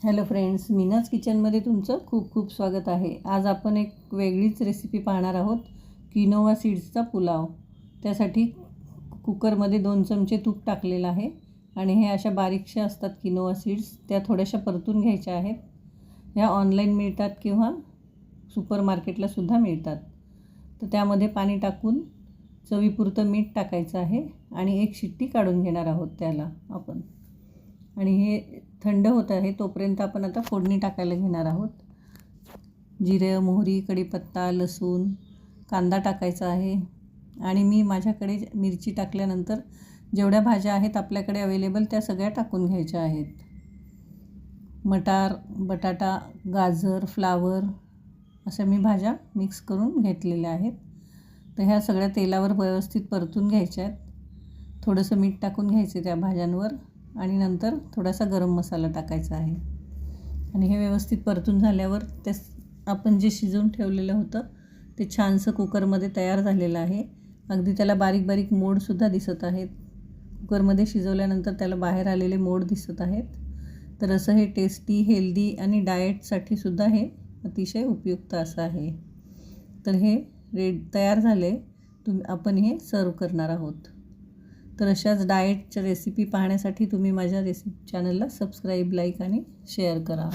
Hello friends, मीनाज किचनमध्ये तुमचं खूप खूप स्वागत आहे। आज आपण एक वेगळीच रेसिपी पाहणार आहोत, किनोवा सीड्सचा पुलाव। त्यासाठी कुकरमध्ये 2 चमचे तूप टाकलेलं आहे आणि हे अशा बारीकशा असतात किनोवा सीड्स, त्या थोड्याशा परतून घ्यायच्या आहेत। ह्या ऑनलाईन मिळतात किंवा सुपर मार्केटला सुद्धा मिळतात। तर त्यामध्ये पाणी टाकून चवीपुरतं मीठ टाकायचं आहे आणि एक शिट्टी काढून घेणार आहोत त्याला आपण। आणि हे थंड होत आहे तोपर्यंत आपण आता फोडणी टाकायला घेणार आहोत। जिरे, मोहरी, कढीपत्ता, लसूण, कांदा टाकायचा आहे आणि मी माझ्याकडे मिरची टाकल्यानंतर जेवढ्या भाज्या आहेत आपल्याकडे अवेलेबल त्या सगळ्या टाकून घ्यायच्या आहेत। मटार, बटाटा, गाजर, फ्लावर अशा मी भाज्या मिक्स करून घेतलेल्या आहेत। तर ह्या सगळ्या तेलावर व्यवस्थित परतून घ्यायच्या आहेत। थोडंसं मीठ टाकून घ्यायचे त्या भाज्यांवर आणि नंतर थोडासा गरम मसाला टाकायचा आहे आणि हे व्यवस्थित परतून झाल्यावर ते आपण जे शिजवून ठेवलेलं होतं ते छानसं कुकरमध्ये तयार झालेलं आहे। अगदी त्याला बारीक बारीक मोडसुद्धा दिसत आहेत। कुकरमध्ये शिजवल्यानंतर त्याला बाहेर आलेले मोड दिसत आहेत। तर असं हे टेस्टी, हेल्दी आणि डाएटसाठी सुद्धा हे अतिशय उपयुक्त असं आहे। तर हे तयार झाले, आपण हे सर्व करणार आहोत। तर अशाच डाएटच्या रेसिपी पाहण्यासाठी तुम्ही माझ्या चॅनलला सबस्क्राईब, लाईक आणि शेअर करा।